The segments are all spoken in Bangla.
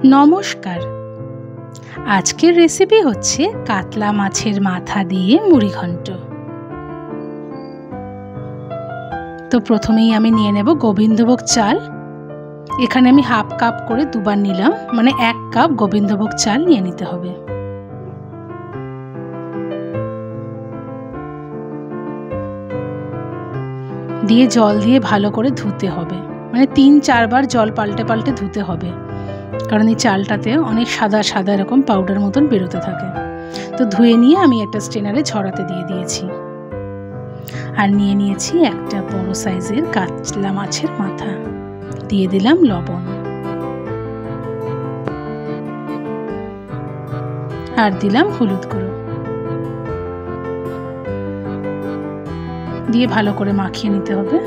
নমস্কার। আজকের রেসিপি হচ্ছে কাতলা মাছের মাথা দিয়ে মুড়ি ঘন্ট। তো প্রথমেই আমি নিয়ে নেব গোবিন্দভোগ চাল। এখানে আমি হাফ কাপ করে দুবার নিলাম, মানে 1 কাপ গোবিন্দভোগ চাল নিয়ে নিতে হবে। দিয়ে জল দিয়ে ভালো করে ধুতে হবে, মানে 3-4 বার জল পাল্টে পাল্টে ধুতে হবে, কারণ এই চালটাতে অনেক সাদা সাদা এরকম পাউডার মতন বেরোতে থাকে। তো ধুয়ে নিয়ে আমি একটা স্ট্রেনারে ঝরাতে দিয়ে দিয়েছি। আর নিয়ে নিয়েছি একটা বড় সাইজের কাতলা মাছের মাথা, দিয়ে দিলাম লবণ আর দিলাম হলুদ গুঁড়ো, দিয়ে ভালো করে মাখিয়ে নিতে হবে।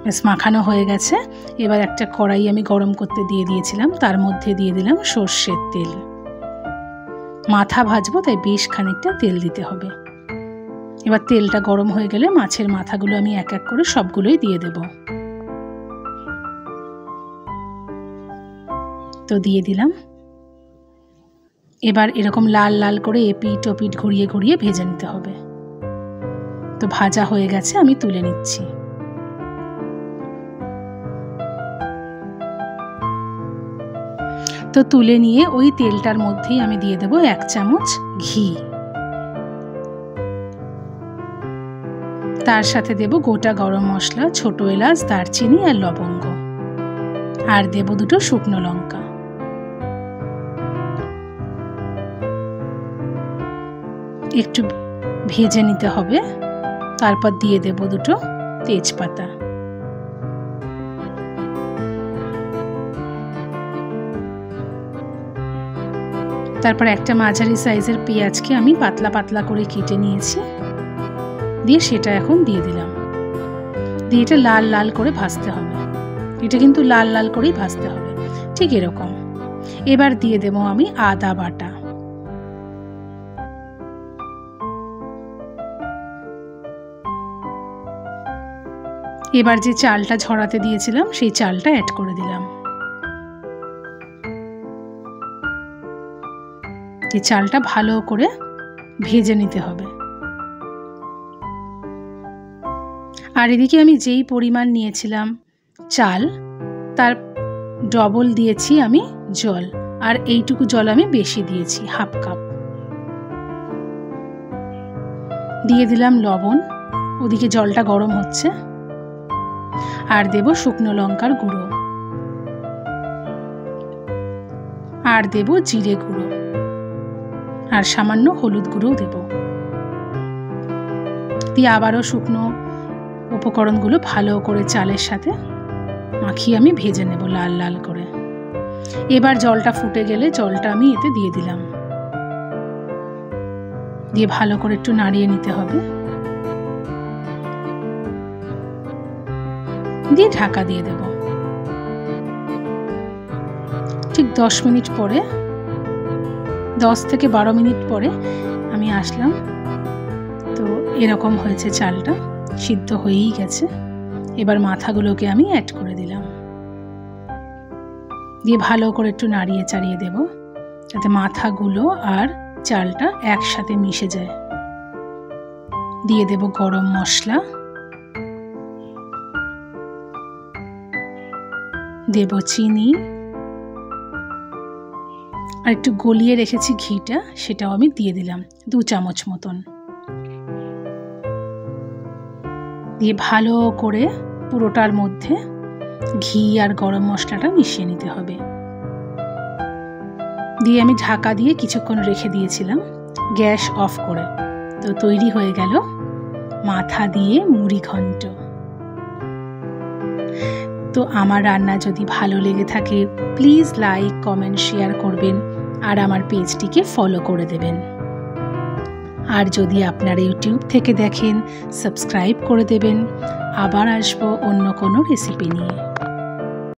বেশ মাখানো হয়ে গেছে। এবার একটা কড়াই আমি গরম করতে দিয়ে দিয়েছিলাম, তার মধ্যে দিয়ে দিলাম সর্ষের তেল। মাথা ভাজবো তাই বেশ খানিকটা তেল দিতে হবে। এবার তেলটা গরম হয়ে গেলে মাছের মাথাগুলো আমি এক এক করে সবগুলোই দিয়ে দেব। তো দিয়ে দিলাম। এবার এরকম লাল লাল করে এপিট ওপিট ঘুরিয়ে ঘুরিয়ে ভেজে নিতে হবে। তো ভাজা হয়ে গেছে, আমি তুলে নিচ্ছি। তো তুলে নিয়ে ওই তেলটার মধ্যেই আমি দিয়ে দেব 1 চামচ ঘি। তার সাথে দেব গোটা গরম মশলা, ছোট এলাচ, দারচিনি আর লবঙ্গ, আর দেব 2 শুকনো লঙ্কা। একটু ভেজে নিতে হবে। তারপর দিয়ে দেব 2 তেজপাতা। তারপর একটা মাঝারি সাইজের পেঁয়াজকে আমি পাতলা পাতলা করে কেটে নিয়েছি, দিয়ে সেটা এখন দিয়ে দিলাম। দিয়ে এটা লাল লাল করে ভাজতে হবে। এটা কিন্তু লাল লাল করেই ভাজতে হবে, ঠিক এরকম। এবার দিয়ে দেব আমি আদা বাটা। এবার যে চালটা ঝরাতে দিয়েছিলাম সেই চালটা অ্যাড করে দিলাম। এই চালটা ভালো করে ভেজে নিতে হবে। আর এদিকে আমি যেই পরিমাণ নিয়েছিলাম চাল, তার ডবল দিয়েছি আমি জল, আর এইটুকু জল আমি বেশি দিয়েছি, হাফ কাপ। দিয়ে দিলাম লবণ। ওদিকে জলটা গরম হচ্ছে। আর দেব শুকনো লঙ্কার গুঁড়ো, আর দেব জিরে গুঁড়ো, আর সামান্য হলুদ গুঁড়ো দেব। দিয়ে আবারও শুকনো উপকরণগুলো ভালো করে চালের সাথে মাখিয়ে আমি ভেজে নেব লাল লাল করে। এবার জলটা ফুটে গেলে জলটা আমি এতে দিয়ে দিলাম। দিয়ে ভালো করে একটু নাড়িয়ে নিতে হবে। দিয়ে ঢাকা দিয়ে দেব। ঠিক 10 মিনিট পরে, 10 থেকে 12 মিনিট পরে আমি আসলাম। তো এরকম হয়েছে, চালটা সিদ্ধ হয়েই গেছে। এবার মাথাগুলোকে আমি অ্যাড করে দিলাম। দিয়ে ভালো করে একটু নাড়িয়ে চাড়িয়ে দেব, যাতে মাথাগুলো আর চালটা একসাথে মিশে যায়। দিয়ে দেব গরম মশলা, দেব চিনি, আর একটু গলিয়ে রেখেছি ঘিটা, সেটাও আমি দিয়ে দিলাম 2 চামচ মতন। দিয়ে ভালো করে পুরোটার মধ্যে ঘি আর গরম মশলাটা মিশিয়ে নিতে হবে। দিয়ে আমি ঢাকা দিয়ে কিছুক্ষণ রেখে দিয়েছিলাম, গ্যাস অফ করে। তো তৈরি হয়ে গেল মাথা দিয়ে মুড়ি ঘন্ট। তো আমার রান্না যদি ভালো লেগে থাকে প্লিজ লাইক, কমেন্ট, শেয়ার করবেন, আর আমার পেজটিকে ফলো করে দেবেন। আর যদি আপনারা ইউটিউব থেকে দেখেন সাবস্ক্রাইব করে দেবেন। আবার আসবো অন্য কোনো রেসিপি নিয়ে।